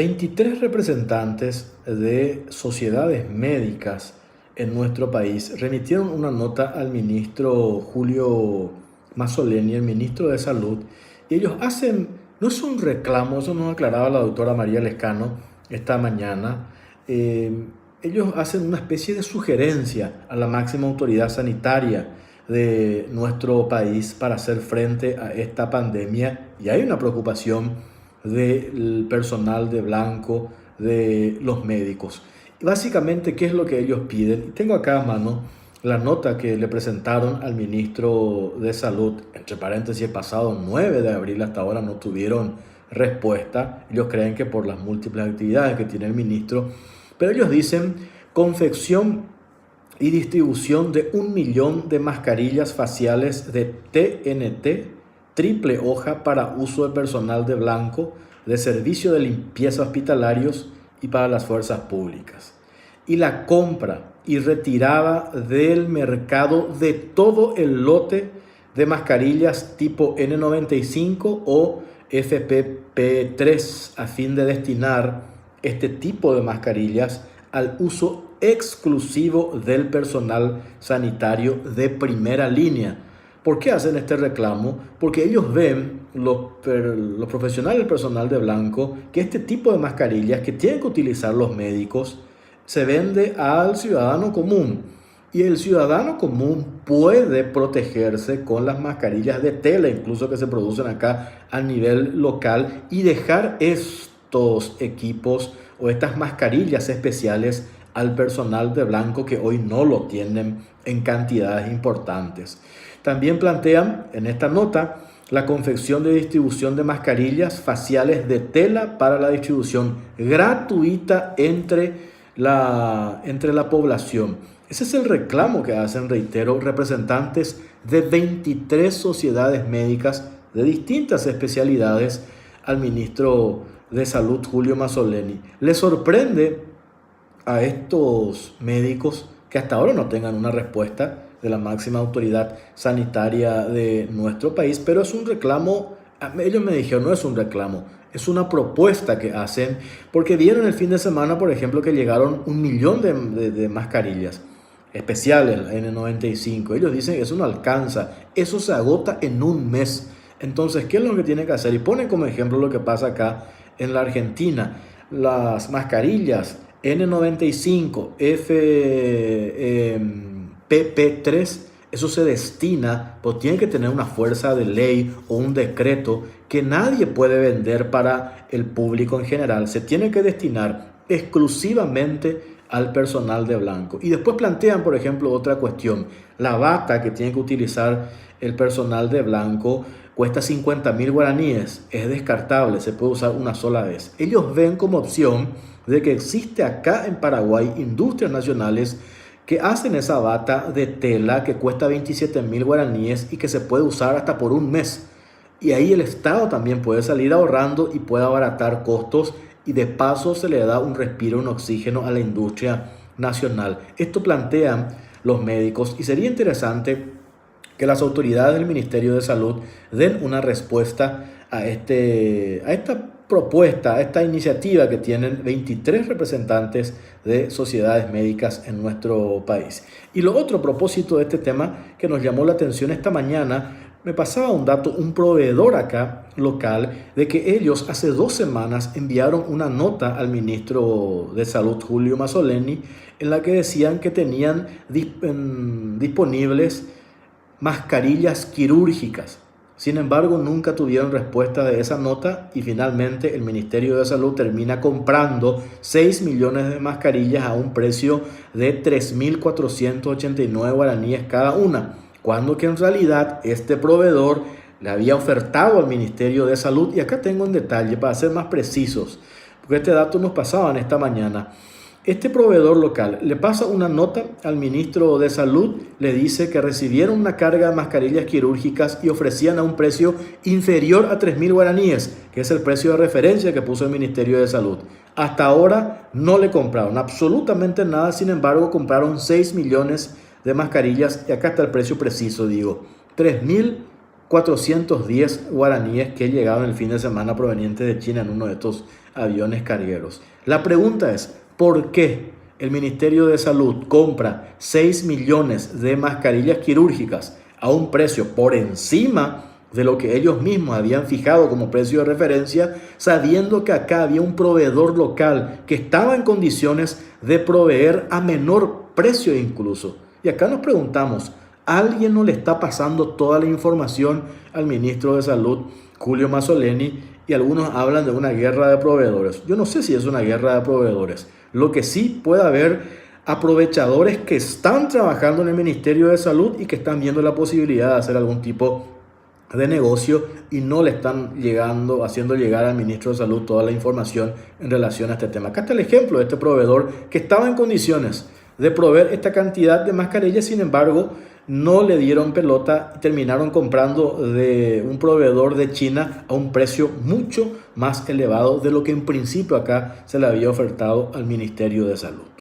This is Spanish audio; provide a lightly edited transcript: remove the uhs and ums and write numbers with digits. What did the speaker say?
23 representantes de sociedades médicas en nuestro país remitieron una nota al ministro Julio Mazzoleni, el ministro de Salud, y ellos hacen, no es un reclamo, eso nos aclaraba la doctora María Lescano esta mañana, ellos hacen una especie de sugerencia a la máxima autoridad sanitaria de nuestro país para hacer frente a esta pandemia, y hay una preocupación del personal de blanco, de los médicos. Básicamente, ¿qué es lo que ellos piden? Tengo acá a mano la nota que le presentaron al ministro de Salud, entre paréntesis, el pasado 9 de abril, hasta ahora no tuvieron respuesta. Ellos creen que por las múltiples actividades que tiene el ministro, pero ellos dicen confección y distribución de 1 millón de mascarillas faciales de TNT triple hoja para uso de personal de blanco, de servicio de limpieza hospitalarios y para las fuerzas públicas. Y la compra y retirada del mercado de todo el lote de mascarillas tipo N95 o FFP3 a fin de destinar este tipo de mascarillas al uso exclusivo del personal sanitario de primera línea. ¿Por qué hacen este reclamo? Porque ellos ven, los profesionales del personal de blanco, que este tipo de mascarillas que tienen que utilizar los médicos se vende al ciudadano común. Y el ciudadano común puede protegerse con las mascarillas de tela, incluso que se producen acá a nivel local, y dejar estos equipos o estas mascarillas especiales al personal de blanco que hoy no lo tienen en cantidades importantes. También plantean en esta nota la confección de distribución de mascarillas faciales de tela para la distribución gratuita entre la población. Ese es el reclamo que hacen, reitero, representantes de 23 sociedades médicas de distintas especialidades al ministro de Salud, Julio Mazzoleni. ¿Les sorprende a estos médicos que hasta ahora no tengan una respuesta de la máxima autoridad sanitaria de nuestro país? Pero es un reclamo, ellos me dijeron, no es un reclamo, es una propuesta que hacen, porque vieron el fin de semana, por ejemplo, que llegaron 1 millón de mascarillas especiales, la N95. Ellos dicen que eso no alcanza, eso se agota en un mes. Entonces, ¿qué es lo que tiene que hacer? Y ponen como ejemplo lo que pasa acá en la Argentina. Las mascarillas N95, FFP3, eso se destina, pues tiene que tener una fuerza de ley o un decreto que nadie puede vender para el público en general. Se tiene que destinar exclusivamente al personal de blanco. Y después plantean, por ejemplo, otra cuestión. La bata que tiene que utilizar el personal de blanco cuesta 50.000 guaraníes. Es descartable, se puede usar una sola vez. Ellos ven como opción de que existe acá en Paraguay industrias nacionales que hacen esa bata de tela que cuesta 27.000 guaraníes y que se puede usar hasta por un mes. Y ahí el Estado también puede salir ahorrando y puede abaratar costos, y de paso se le da un respiro, un oxígeno a la industria nacional. Esto plantean los médicos y sería interesante que las autoridades del Ministerio de Salud den una respuesta a esta propuesta, a esta iniciativa que tienen 23 representantes de sociedades médicas en nuestro país. Y lo otro a propósito de este tema que nos llamó la atención esta mañana, me pasaba un dato, un proveedor acá local, de que ellos hace 2 semanas enviaron una nota al ministro de Salud, Julio Mazzoleni, en la que decían que tenían disponibles mascarillas quirúrgicas. Sin embargo, nunca tuvieron respuesta de esa nota y finalmente el Ministerio de Salud termina comprando 6 millones de mascarillas a un precio de 3.489 guaraníes cada una, cuando que en realidad este proveedor le había ofertado al Ministerio de Salud, y acá tengo un detalle para ser más precisos, porque este dato nos pasaban esta mañana. Este proveedor local le pasa una nota al ministro de Salud, le dice que recibieron una carga de mascarillas quirúrgicas y ofrecían a un precio inferior a 3.000 guaraníes, que es el precio de referencia que puso el Ministerio de Salud. Hasta ahora no le compraron absolutamente nada, sin embargo compraron 6 millones de mascarillas y acá está el precio preciso, digo, 3.410 guaraníes que llegaron el fin de semana provenientes de China en uno de estos aviones cargueros. La pregunta es, ¿por qué el Ministerio de Salud compra 6 millones de mascarillas quirúrgicas a un precio por encima de lo que ellos mismos habían fijado como precio de referencia, sabiendo que acá había un proveedor local que estaba en condiciones de proveer a menor precio incluso? Y acá nos preguntamos, ¿alguien no le está pasando toda la información al ministro de Salud, Julio Mazzoleni? Y algunos hablan de una guerra de proveedores. Yo no sé si es una guerra de proveedores. Lo que sí puede haber aprovechadores que están trabajando en el Ministerio de Salud y que están viendo la posibilidad de hacer algún tipo de negocio y no le están haciendo llegar al ministro de Salud toda la información en relación a este tema. Acá está el ejemplo de este proveedor que estaba en condiciones de proveer esta cantidad de mascarillas, sin embargo, no le dieron pelota y terminaron comprando de un proveedor de China a un precio mucho más elevado de lo que en principio acá se le había ofertado al Ministerio de Salud.